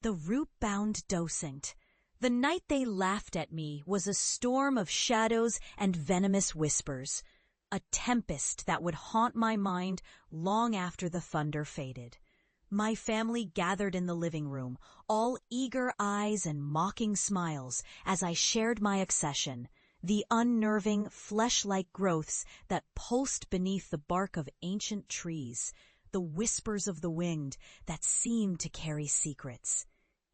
The root-bound docent. The night they laughed at me was a storm of shadows and venomous whispers, a tempest that would haunt my mind long after the thunder faded. My family gathered in the living room, all eager eyes and mocking smiles as I shared my accession, the unnerving, flesh-like growths that pulsed beneath the bark of ancient trees, the whispers of the wind that seemed to carry secrets.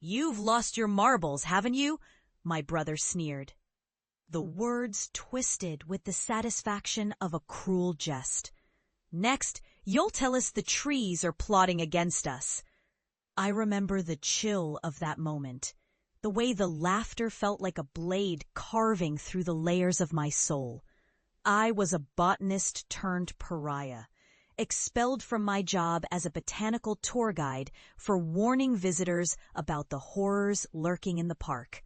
"You've lost your marbles, haven't you?" my brother sneered. The words twisted with the satisfaction of a cruel jest. "Next, you'll tell us the trees are plotting against us." I remember the chill of that moment, the way the laughter felt like a blade carving through the layers of my soul. I was a botanist turned pariah, expelled from my job as a botanical tour guide for warning visitors about the horrors lurking in the park.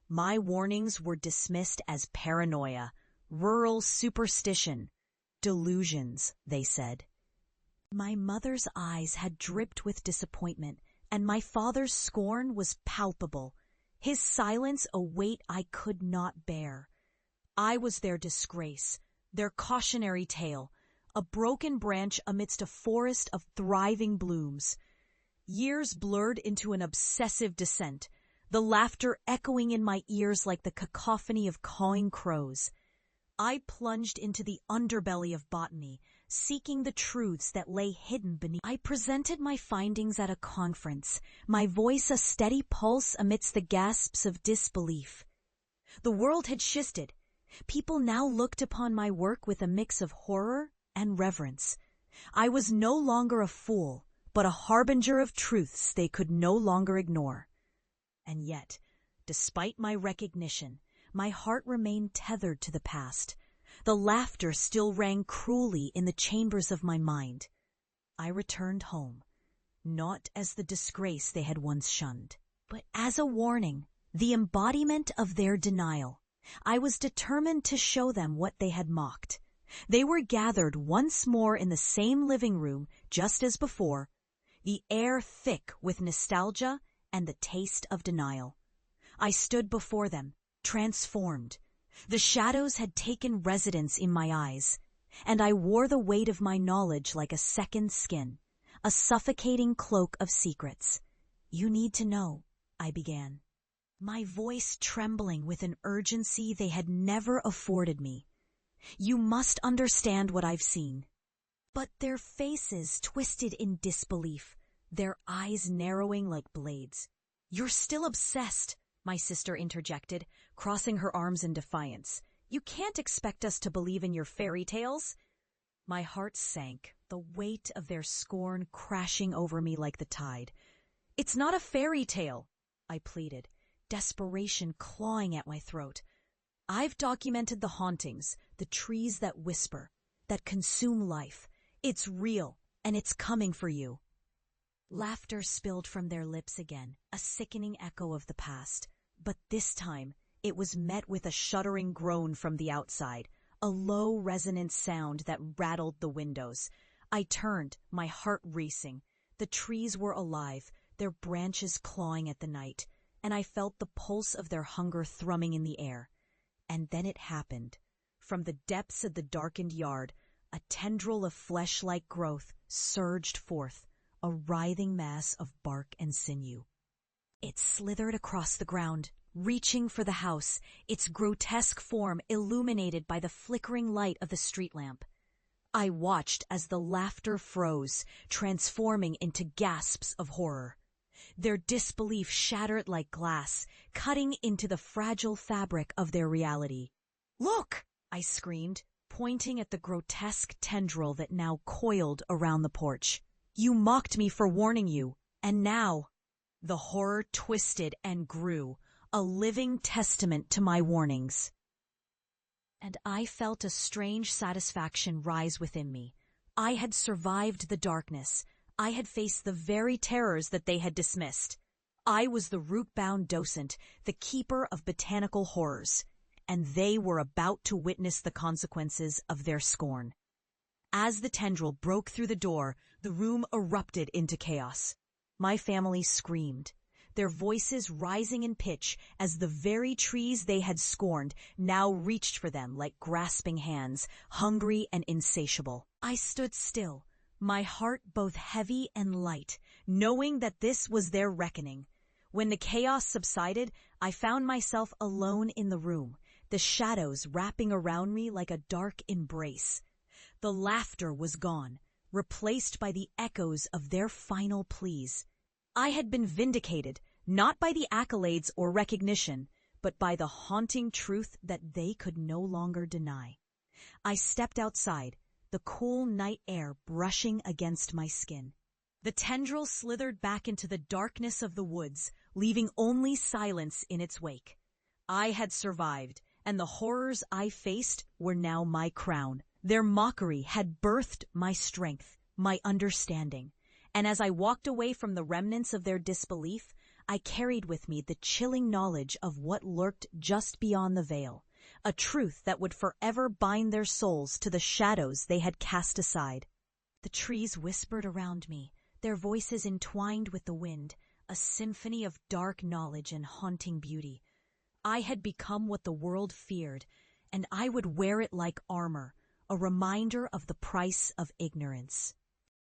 My warnings were dismissed as paranoia, rural superstition, delusions, they said. My mother's eyes had dripped with disappointment, and my father's scorn was palpable, his silence a weight I could not bear. I was their disgrace, their cautionary tale, a broken branch amidst a forest of thriving blooms. Years blurred into an obsessive descent, the laughter echoing in my ears like the cacophony of cawing crows. I plunged into the underbelly of botany, seeking the truths that lay hidden beneath. I presented my findings at a conference, my voice a steady pulse amidst the gasps of disbelief. The world had shifted. People now looked upon my work with a mix of horror and reverence. I was no longer a fool, but a harbinger of truths they could no longer ignore. And yet, despite my recognition, my heart remained tethered to the past. The laughter still rang cruelly in the chambers of my mind. I returned home, not as the disgrace they had once shunned, but as a warning, the embodiment of their denial. I was determined to show them what they had mocked. They were gathered once more in the same living room, just as before, the air thick with nostalgia and the taste of denial. I stood before them, transformed. The shadows had taken residence in my eyes, and I wore the weight of my knowledge like a second skin, a suffocating cloak of secrets. "You need to know," I began, my voice trembling with an urgency they had never afforded me. "You must understand what I've seen." But their faces twisted in disbelief, their eyes narrowing like blades. "You're still obsessed," my sister interjected, crossing her arms in defiance. "You can't expect us to believe in your fairy tales." My heart sank, the weight of their scorn crashing over me like the tide. "It's not a fairy tale," I pleaded, desperation clawing at my throat. "I've documented the hauntings, the trees that whisper, that consume life. It's real, and it's coming for you." Laughter spilled from their lips again, a sickening echo of the past. But this time, it was met with a shuddering groan from the outside, a low resonant sound that rattled the windows. I turned, my heart racing. The trees were alive, their branches clawing at the night, and I felt the pulse of their hunger thrumming in the air. And then it happened. From the depths of the darkened yard, a tendril of flesh-like growth surged forth, a writhing mass of bark and sinew. It slithered across the ground, reaching for the house, its grotesque form illuminated by the flickering light of the street lamp. I watched as the laughter froze, transforming into gasps of horror. Their disbelief shattered like glass, cutting into the fragile fabric of their reality. "Look!" I screamed, pointing at the grotesque tendril that now coiled around the porch. "You mocked me for warning you, and now—" The horror twisted and grew, a living testament to my warnings. And I felt a strange satisfaction rise within me. I had survived the darkness. I had faced the very terrors that they had dismissed. I was the root-bound docent, the keeper of botanical horrors, and they were about to witness the consequences of their scorn. As the tendril broke through the door, the room erupted into chaos. My family screamed. their voices rising in pitch as the very trees they had scorned now reached for them like grasping hands, hungry and insatiable. I stood still, my heart both heavy and light, knowing that this was their reckoning. When the chaos subsided, I found myself alone in the room, the shadows wrapping around me like a dark embrace. The laughter was gone, replaced by the echoes of their final pleas. I had been vindicated, not by the accolades or recognition, but by the haunting truth that they could no longer deny. I stepped outside, the cool night air brushing against my skin. The tendril slithered back into the darkness of the woods, leaving only silence in its wake. I had survived, and the horrors I faced were now my crown. Their mockery had birthed my strength, my understanding, and as I walked away from the remnants of their disbelief, I carried with me the chilling knowledge of what lurked just beyond the veil, a truth that would forever bind their souls to the shadows they had cast aside. The trees whispered around me, their voices entwined with the wind, a symphony of dark knowledge and haunting beauty. I had become what the world feared, and I would wear it like armor, a reminder of the price of ignorance.